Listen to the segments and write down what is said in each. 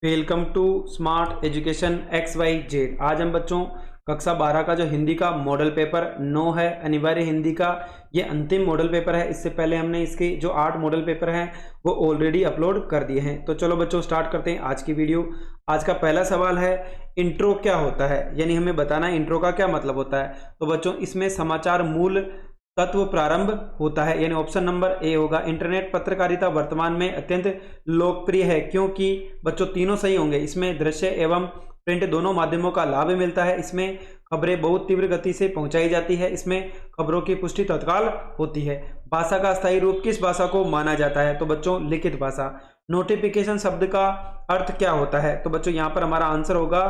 Welcome to smart education XYZ। आज हम बच्चों कक्षा 12 का जो हिंदी का मॉडल पेपर 9 है, अनिवार्य हिंदी का ये अंतिम मॉडल पेपर है। इससे पहले हमने इसके जो 8 मॉडल पेपर हैं वो ऑलरेडी अपलोड कर दिए हैं। तो चलो बच्चों स्टार्ट करते हैं आज की वीडियो। आज का पहला सवाल है, इंट्रो क्या होता है, यानी हमें बताना है इंट्रो का क्या मतलब होता है। तो बच्चों इसमें समाचार मूल तत्व प्रारंभ होता है, यानी ऑप्शन नंबर ए होगा। इंटरनेट पत्रकारिता वर्तमान में अत्यंत लोकप्रिय है क्योंकि बच्चों तीनों सही होंगे। इसमें दृश्य एवं प्रिंट दोनों माध्यमों का लाभ मिलता है। इसमें खबरें बहुत तीव्र गति से पहुंचाई जाती है। इसमें खबरों की पुष्टि तत्काल होती है। भाषा का स्थायी रूप किस भाषा को माना जाता है? तो बच्चों लिखित भाषा। नोटिफिकेशन शब्द का अर्थ क्या होता है? तो बच्चों यहाँ पर हमारा आंसर होगा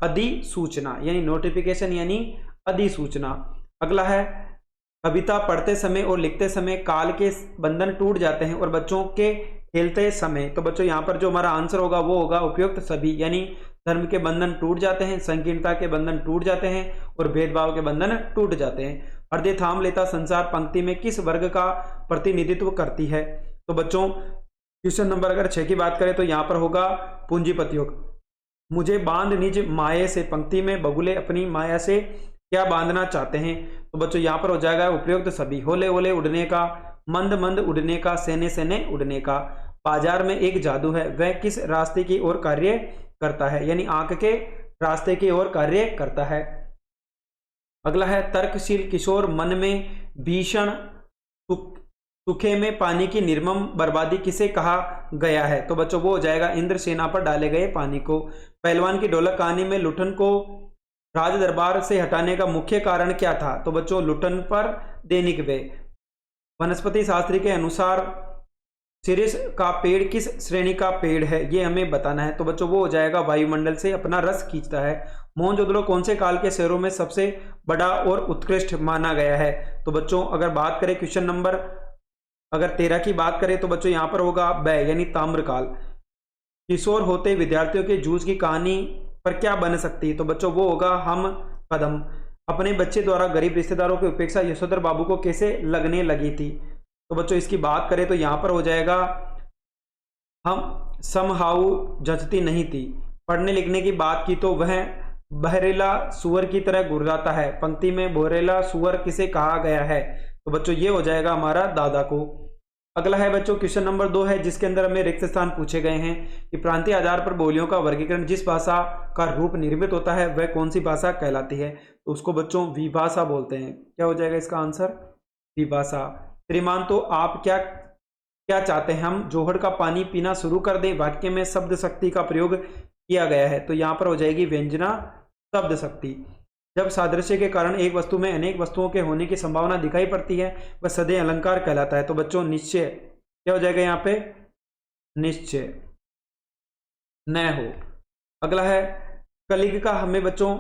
अधिसूचना, यानी नोटिफिकेशन यानी अधिसूचना। अगला है, कविता पढ़ते समय और लिखते समय काल के बंधन टूट जाते हैं और बच्चों के खेलते समय। तो बच्चों यहाँ पर जो हमारा आंसर होगा वो होगा उपयुक्त सभी, यानी धर्म के बंधन टूट जाते हैं, संकीर्णता के बंधन टूट जाते हैं और भेदभाव के बंधन टूट जाते हैं। हृदय थाम लेता संसार पंक्ति में किस वर्ग का प्रतिनिधित्व करती है? तो बच्चों क्वेश्चन नंबर अगर 6 की बात करें तो यहाँ पर होगा पूंजीपतियों। मुझे बांध निज माये से पंक्ति में बगुले अपनी माया से क्या बांधना चाहते हैं? तो बच्चों यहाँ पर हो जाएगा उपयुक्त सभी। होले होले उड़ने का, मंद मंद उड़ने का, सेने सेने उड़ने का। बाजार में एक जादू है, वह किस रास्ते की ओर कार्य करता है? यानी आंख के रास्ते की ओर कार्य करता है। अगला है, तर्कशील किशोर मन में भीषण सूखे में पानी की निर्मम बर्बादी किसे कहा गया है? तो बच्चों वो हो जाएगा इंद्रसेना पर डाले गए पानी को। पहलवान की ढोलक कहानी में लुठन को राज दरबार से हटाने का मुख्य कारण क्या था? तो बच्चों लुठन पर दैनिक व्यय। वनस्पति शास्त्री के अनुसार शीर्ष का पेड़ किस श्रेणी का पेड़ है, ये हमें बताना है। तो बच्चों वो हो जाएगा वायुमंडल से अपना रस खींचता है। मोहनजोदड़ो कौन से काल के शहरों में सबसे बड़ा और उत्कृष्ट माना गया है? तो बच्चों अगर बात करें क्वेश्चन नंबर अगर 13 की बात करें तो बच्चों यहाँ पर होगा व्यय यानी ताम्रकाल। किशोर होते विद्यार्थियों के जूझ की कहानी पर क्या बन सकती है? तो बच्चों वो होगा हम कदम। अपने बच्चे द्वारा गरीब रिश्तेदारों की उपेक्षा यशोधर बाबू को कैसे लगने लगी थी? तो बच्चों इसकी बात करें तो यहां पर हो जाएगा हम समहाउ जचती नहीं थी। पढ़ने लिखने की बात की तो वह बहरेला सुअर की तरह गुर्राता है। पंक्ति में बहरेला सुअर किसे कहा गया है? तो बच्चों ये हो जाएगा हमारा दादा को। अगला है बच्चों क्वेश्चन नंबर 2 है, जिसके अंदर हमें रिक्त स्थान पूछे गए हैं कि प्रांतीय आधार पर बोलियों का वर्गीकरण जिस भाषा का रूप निर्मित होता है वह कौन सी भाषा कहलाती है? तो उसको बच्चों विभाषा बोलते हैं। क्या हो जाएगा इसका आंसर? विभाषा। श्रीमान तो आप क्या क्या चाहते हैं? हम जोहड़ का पानी पीना शुरू कर दें। वाक्य में शब्द शक्ति का प्रयोग किया गया है, तो यहाँ पर हो जाएगी व्यंजना शब्द शक्ति। जब सादृश्य के कारण एक वस्तु में अनेक वस्तुओं के होने की संभावना दिखाई पड़ती है वह सदैव अलंकार कहलाता है। तो बच्चों निश्चय क्या हो जाएगा यहाँ पे? निश्चय न हो। अगला है, कलिग का हमें बच्चों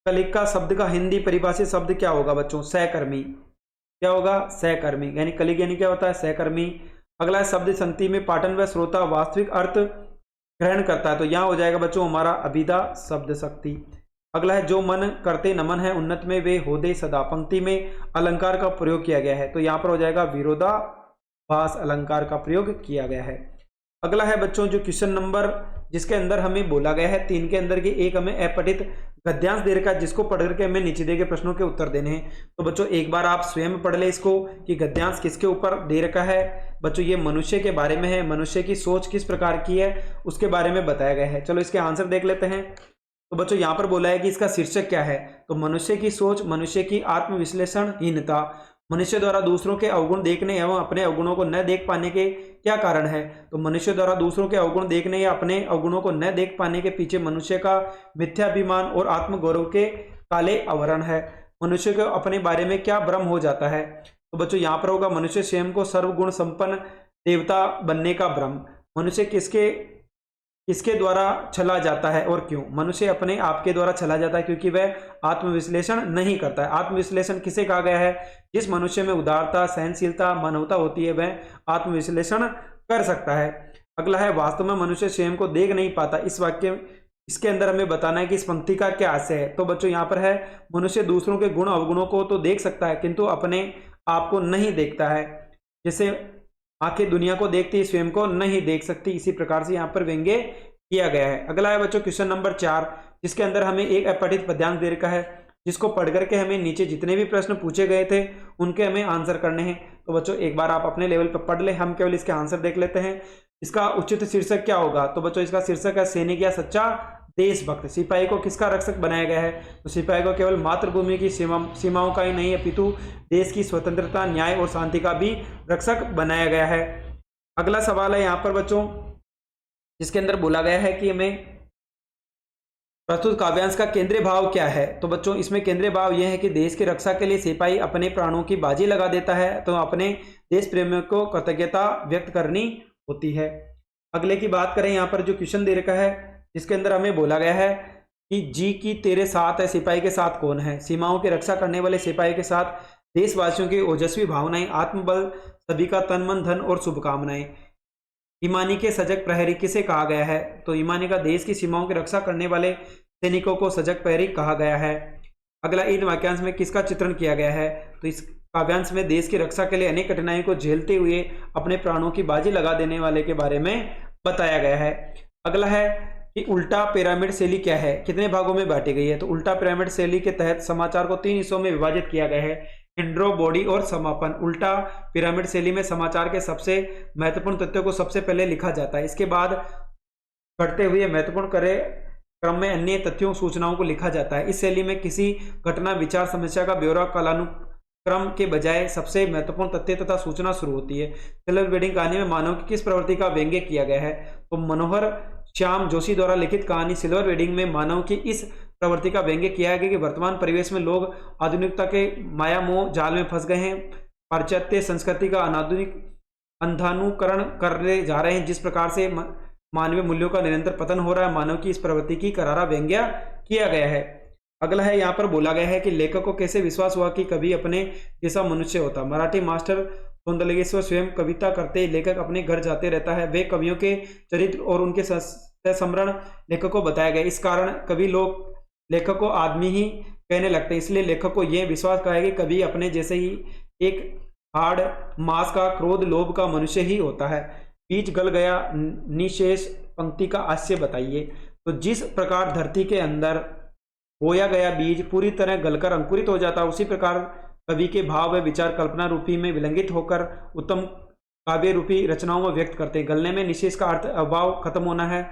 कलिग का शब्द का हिंदी परिभाषित शब्द क्या होगा बच्चों? सहकर्मी। क्या होगा? सहकर्मी। यानी कलिग यानी क्या होता है? सहकर्मी। अगला है, शब्द संगति में पाठन व श्रोता वास्तविक अर्थ ग्रहण करता है, तो यहाँ हो जाएगा बच्चों हमारा अभिधा शब्द शक्ति। अगला है, जो मन करते नमन है उन्नत में वे होदे सदा। पंक्ति में अलंकार का प्रयोग किया गया है, तो यहाँ पर हो जाएगा विरोधाभास अलंकार का प्रयोग किया गया है। अगला है बच्चों जो क्वेश्चन नंबर जिसके अंदर हमें बोला गया है 3 के अंदर की एक हमें अपठित गद्यांश दे रखा है, जिसको पढ़ करके हमें नीचे दिए गए प्रश्नों के उत्तर देने हैं। तो बच्चों एक बार आप स्वयं पढ़ ले इसको कि गद्यांश किसके ऊपर दे रखा है। बच्चों ये मनुष्य के बारे में है, मनुष्य की सोच किस प्रकार की है उसके बारे में बताया गया है। चलो इसके आंसर देख लेते हैं। तो बच्चों यहाँ पर बोला है कि इसका शीर्षक क्या है? तो मनुष्य की सोच, मनुष्य की आत्मविश्लेषणहीनता, मनुष्य द्वारा दूसरों के अवगुण देखने एवं अपने अवगुणों को न देख पाने के क्या कारण है? तो मनुष्य द्वारा दूसरों के अवगुण देखने या अपने अवगुणों को न देख पाने के पीछे मनुष्य का मिथ्याभिमान और आत्मगौरव के काले आवरण है। मनुष्य को अपने बारे में क्या भ्रम हो जाता है? तो बच्चों यहाँ पर होगा मनुष्य स्वयं को सर्वगुण संपन्न देवता बनने का भ्रम। मनुष्य किसके द्वारा चला जाता है और क्यों? मनुष्य अपने आप के द्वारा चला जाता है क्योंकि वह आत्मविश्लेषण नहीं करता है। आत्मविश्लेषण किसे कहा गया है? जिस मनुष्य में उदारता, सहनशीलता, मानवता होती है वह आत्मविश्लेषण कर सकता है। अगला है, वास्तव में मनुष्य स्वयं को देख नहीं पाता। इसके अंदर हमें बताना है कि इस पंक्ति का क्या आशय है। तो बच्चों यहाँ पर है, मनुष्य दूसरों के गुण अवगुणों को तो देख सकता है किंतु अपने आप को नहीं देखता है। जैसे आंखें दुनिया को देखती स्वयं को नहीं देख सकती। इसी प्रकार से यहाँ पर व्यंग्य किया गया है। अगला है बच्चों क्वेश्चन नंबर 4, जिसके अंदर हमें एक अपठित पद्यांश दे रखा है, जिसको पढ़ करके हमें नीचे जितने भी प्रश्न पूछे गए थे उनके हमें आंसर करने हैं। तो बच्चों एक बार आप अपने लेवल पर पढ़ ले, हम केवल इसके आंसर देख लेते हैं। इसका उचित शीर्षक क्या होगा? तो बच्चों इसका शीर्षक है सैनिक या सच्चा देशभक्त। सिपाही को किसका रक्षक बनाया गया है? तो सिपाही को केवल मातृभूमि की सीमाओं का ही नहीं अपितु देश की स्वतंत्रता, न्याय और शांति का भी रक्षक बनाया गया है। अगला सवाल है यहाँ पर बच्चों, जिसके अंदर बोला गया है कि हमें प्रस्तुत काव्यांश का केंद्रीय भाव क्या है? तो बच्चों इसमें केंद्रीय भाव यह है कि देश की रक्षा के लिए सिपाही अपने प्राणों की बाजी लगा देता है, तो अपने देश प्रेमियों को कृतज्ञता व्यक्त करनी होती है। अगले की बात करें, यहाँ पर जो क्वेश्चन दे रखा है, जिसके अंदर हमें बोला गया है कि जी की तेरे साथ है, सिपाही के साथ कौन है? सीमाओं की रक्षा करने वाले सिपाही के साथ देशवासियों की ओजस्वी भावनाएं, आत्मबल, सभी का तन मन धन और शुभकामनाएं। ईमानी के सजग प्रहरी किसे कहा गया है? तो ईमानी का देश की सीमाओं की रक्षा करने वाले सैनिकों को सजग प्रहरी कहा गया है। अगला, इन वाक्यांश में किसका चित्रण किया गया है? तो इस काव्यांश में देश की रक्षा के लिए अनेक कठिनाइयों को झेलते हुए अपने प्राणों की बाजी लगा देने वाले के बारे में बताया गया है। अगला है कि उल्टा पिरामिड शैली क्या है, कितने भागों में बांटी गई है? तो उल्टा पिरामिड शैली के तहत समाचार को 3 हिस्सों में विभाजित किया गया है, इंट्रो, बॉडी और समापन। उल्टा पिरामिड शैली में समाचार के सबसे महत्वपूर्ण तथ्यों को सबसे पहले लिखा जाता है, इसके बाद बढ़ते हुए महत्वपूर्ण क्रम में अन्य तथ्यों सूचनाओं को लिखा जाता है। इस शैली में किसी घटना, विचार, समस्या का ब्यौरा कालानुक्रम के बजाय सबसे महत्वपूर्ण तथ्य तथा सूचना शुरू होती है। सिल्वर वेडिंग कहानी में मानव की किस प्रवृत्ति का व्यंग्य किया गया है? तो मनोहर श्याम जोशी द्वारा लिखित कहानी सिल्वर वेडिंग में मानव की इस प्रवृत्ति का व्यंग्य किया गया कि वर्तमान परिवेश में लोग आधुनिकता के माया मोह जाल में फंस गए हैं, पाश्चात्य संस्कृति का अंधानुकरण करने जा रहे हैं। जिस प्रकार से मानवीय मूल्यों का निरंतर पतन हो रहा है, मानव की इस प्रवृत्ति की करारा व्यंग्य किया गया है। अगला है, यहाँ पर बोला गया है कि लेखक को कैसे विश्वास हुआ कि कभी अपने जैसा मनुष्य होता। मराठी मास्टर सौंदर्येश्वर स्वयं कविता करते लेखक अपने घर जाते रहता है। वे कवियों के चरित्र और उनके संस्मरण लेखक को बताया गया। इस कारण कभी लोग लेखक को आदमी ही कहने लगते हैं, इसलिए लेखक को यह विश्वास कहा है कि कभी अपने जैसे ही एक हाड़ मांस का, क्रोध, लोभ का मनुष्य ही होता है। बीज गल गया, निशेष पंक्ति का आशय बताइए। तो जिस प्रकार धरती के अंदर बोया गया बीज पूरी तरह गलकर अंकुरित हो जाता है, उसी प्रकार कवि के भाव व विचार कल्पना रूपी में विलंगित होकर उत्तम काव्य रूपी रचनाओं में व्यक्त करते हैं। गलने में निशेष का अर्थ अभाव, खत्म होना है।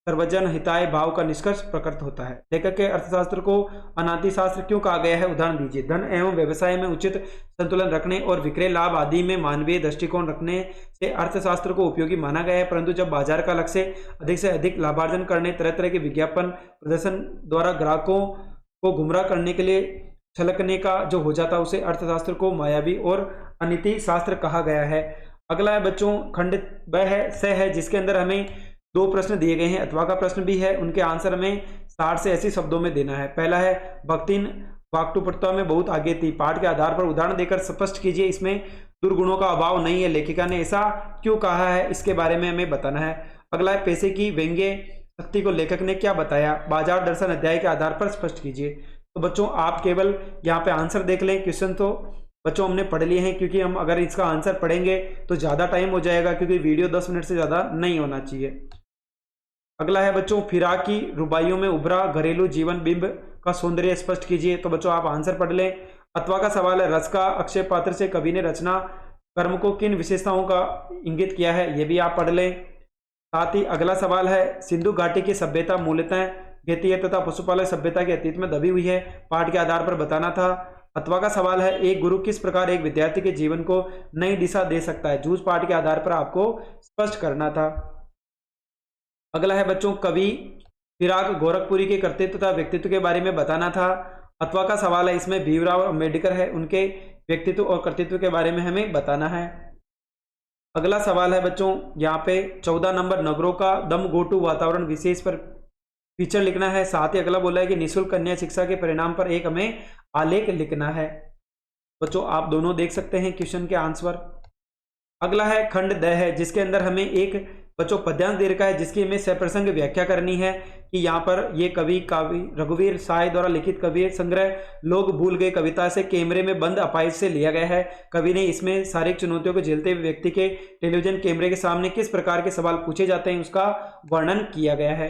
सर्वजन हिताय भाव का निष्कर्ष प्रकट होता है। लेखक के अर्थशास्त्र को अनादि शास्त्र क्यों कहा गया है? उदाहरण दीजिए। धन एवं व्यवसाय में उचित संतुलन रखने और विक्रय लाभ आदि में मानवीय दृष्टिकोण रखने से अर्थशास्त्र को उपयोगी माना गया है, परंतु जब बाजार का लक्ष्य अधिक से अधिक लाभार्जन करने, तरह तरह के विज्ञापन प्रदर्शन द्वारा ग्राहकों को गुमराह करने के लिए छलकने का जो हो जाता है, उसे अर्थशास्त्र को मायावी और अनीति शास्त्र कहा गया है। अगला है बच्चों खंड वह है स है, जिसके अंदर हमें 2 प्रश्न दिए गए हैं, अथवा का प्रश्न भी है। उनके आंसर हमें 60 से 80 शब्दों में देना है। पहला है भक्तिन वाक्टुपटता में बहुत आगे थी, पाठ के आधार पर उदाहरण देकर स्पष्ट कीजिए इसमें दुर्गुणों का अभाव नहीं है, लेखिका ने ऐसा क्यों कहा है, इसके बारे में हमें बताना है। अगला है पैसे की व्यंग्य शक्ति को लेखक ने क्या बताया, बाजार दर्शन अध्याय के आधार पर स्पष्ट कीजिए। तो बच्चों आप केवल यहाँ पे आंसर देख लें, क्वेश्चन तो बच्चों हमने पढ़ लिए हैं, क्योंकि हम अगर इसका आंसर पढ़ेंगे तो ज़्यादा टाइम हो जाएगा, क्योंकि वीडियो 10 मिनट से ज़्यादा नहीं होना चाहिए। अगला है बच्चों फिराक की रुबाइयों में उभरा घरेलू जीवन बिंब का सौंदर्य स्पष्ट कीजिए। तो बच्चों आप आंसर पढ़ लें। अथवा का सवाल है रस का अक्षय पात्र से कवि ने रचना कर्म को किन विशेषताओं का इंगित किया है, ये भी आप पढ़ लें। साथ ही अगला सवाल है सिंधु घाटी की सभ्यता मूलतः घेतीय तथा पशुपालक सभ्यता के अतीत में दबी हुई है, पाठ के आधार पर बताना था। अथवा का सवाल है एक गुरु किस प्रकार एक विद्यार्थी के जीवन को नई दिशा दे सकता है, जूझ पाठ के आधार पर आपको स्पष्ट करना था। अगला है बच्चों कवि फिराक गोरखपुरी के कर्तृत्व तथा व्यक्तित्व के बारे में बताना था। अथवा का सवाल है इसमें भीमराव अम्बेडकर है, उनके व्यक्तित्व और कर्तृत्व के बारे में हमें बताना है। अगला सवाल है बच्चों यहाँ पे 14 नंबर नगरों का दम गोटू वातावरण विशेष पर फीचर लिखना है। साथ ही अगला बोला है कि निःशुल्क कन्या शिक्षा के परिणाम पर एक हमें आलेख लिखना है। बच्चों आप दोनों देख सकते हैं क्वेश्चन के आंसर। अगला है खंड द है, जिसके अंदर हमें एक बच्चों पद्यांश दीर्घ है जिसकी हमें सप्रसंग व्याख्या करनी है कि यहाँ पर ये कवि रघुवीर साय द्वारा लिखित कवि संग्रह लोग भूल गए कविता से कैमरे में बंद अपाइज से लिया गया है। कवि ने इसमें शारीरिक चुनौतियों को झेलते हुए व्यक्ति के टेलीविजन कैमरे के सामने किस प्रकार के सवाल पूछे जाते हैं उसका वर्णन किया गया है।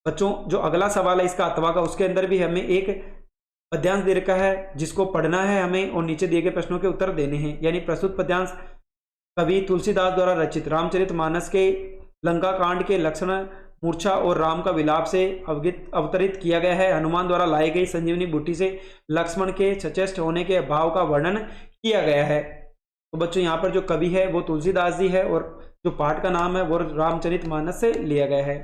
बच्चों जो अगला सवाल है इसका अथवा का, उसके अंदर भी हमें एक पद्यांश दीर्घ है जिसको पढ़ना है हमें और नीचे दिए गए प्रश्नों के उत्तर देने हैं। यानी प्रस्तुत पद्यांश कवि तुलसीदास द्वारा रचित रामचरितमानस के लंका कांड के लक्षण मूर्छा और राम का विलाप से अवतरित किया गया है। हनुमान द्वारा लाई गई संजीवनी बूटी से लक्ष्मण के सचेष्ट होने के भाव का वर्णन किया गया है। तो बच्चों यहाँ पर जो कवि है वो तुलसीदास जी है और जो पाठ का नाम है वो रामचरितमानस से लिया गया है।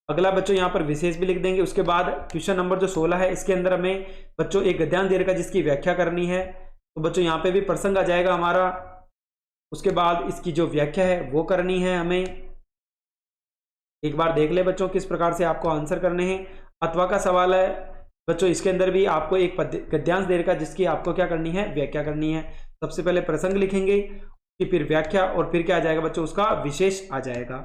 अगला बच्चों यहाँ पर विशेष भी लिख देंगे। उसके बाद क्वेश्चन नंबर जो 16 है इसके अंदर हमें बच्चों एक गद्यांश दीर्घ जिसकी व्याख्या करनी है। तो बच्चों यहाँ पे भी प्रसंग आ जाएगा हमारा, उसके बाद इसकी जो व्याख्या है वो करनी है हमें। एक बार देख ले बच्चों किस प्रकार से आपको आंसर करने हैं। अथवा का सवाल है बच्चों, इसके अंदर भी आपको एक गद्यांश दीर्घ जिसकी आपको क्या करनी है, व्याख्या करनी है। सबसे पहले प्रसंग लिखेंगे कि फिर व्याख्या और फिर क्या आ जाएगा बच्चों उसका विशेष आ जाएगा।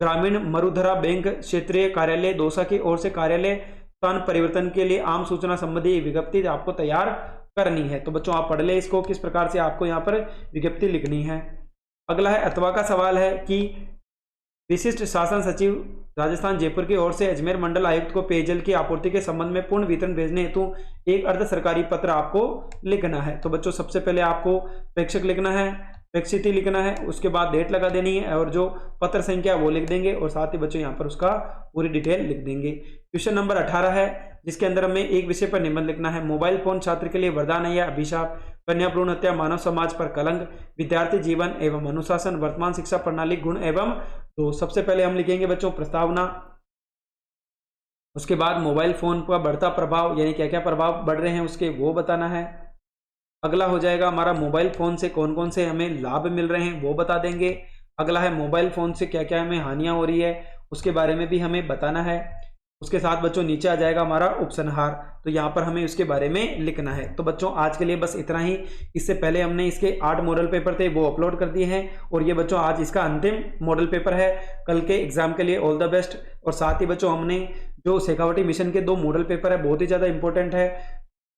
ग्रामीण मरुधरा बैंक क्षेत्रीय कार्यालय दौसा की ओर से कार्यालय स्थान परिवर्तन के लिए आम सूचना संबंधी विज्ञप्ति आपको तैयार करनी है। तो बच्चों आप पढ़ ले इसको किस प्रकार से आपको यहाँ पर विज्ञप्ति लिखनी है। अगला है अथवा का सवाल है कि विशिष्ट शासन सचिव राजस्थान जयपुर की ओर से अजमेर मंडल आयुक्त को पेयजल की आपूर्ति के संबंध में पूर्ण वितरण भेजने हेतु एक अर्ध सरकारी पत्र आपको लिखना है। तो बच्चों सबसे पहले आपको प्रेक्षक लिखना है, प्रेक्षित लिखना है, उसके बाद डेट लगा देनी है और जो पत्र संख्या वो लिख देंगे और साथ ही बच्चों यहाँ पर उसका पूरी डिटेल लिख देंगे। क्वेश्चन नंबर 18 है जिसके अंदर हमें एक विषय पर निबंध लिखना है। मोबाइल फोन छात्र के लिए वरदान है या अभिशाप, कन्या भ्रूण हत्या मानव समाज पर कलंक, विद्यार्थी जीवन एवं अनुशासन, वर्तमान शिक्षा प्रणाली गुण एवं। तो सबसे पहले हम लिखेंगे बच्चों प्रस्तावना, उसके बाद मोबाइल फोन का बढ़ता प्रभाव यानी क्या क्या प्रभाव बढ़ रहे हैं उसके वो बताना है। अगला हो जाएगा हमारा मोबाइल फोन से कौन कौन से हमें लाभ मिल रहे हैं वो बता देंगे। अगला है मोबाइल फोन से क्या क्या हमें हानियां हो रही है उसके बारे में भी हमें बताना है। उसके साथ बच्चों नीचे आ जाएगा हमारा उपसंहार, तो यहाँ पर हमें उसके बारे में लिखना है। तो बच्चों आज के लिए बस इतना ही। इससे पहले हमने इसके 8 मॉडल पेपर थे वो अपलोड कर दिए हैं और ये बच्चों आज इसका अंतिम मॉडल पेपर है। कल के एग्जाम के लिए ऑल द बेस्ट। और साथ ही बच्चों हमने जो शेखावटी मिशन के 2 मॉडल पेपर है बहुत ही ज़्यादा इंपॉर्टेंट है।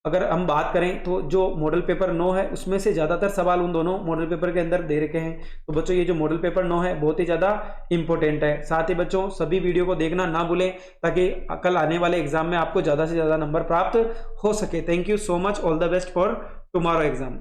अगर हम बात करें तो जो मॉडल पेपर 9 है उसमें से ज़्यादातर सवाल उन दोनों मॉडल पेपर के अंदर दे रखे हैं। तो बच्चों ये जो मॉडल पेपर 9 है बहुत ही ज़्यादा इंपॉर्टेंट है। साथ ही बच्चों सभी वीडियो को देखना ना भूलें ताकि कल आने वाले एग्जाम में आपको ज़्यादा से ज़्यादा नंबर प्राप्त हो सके। Thank you so much, all the best for tomorrow exam.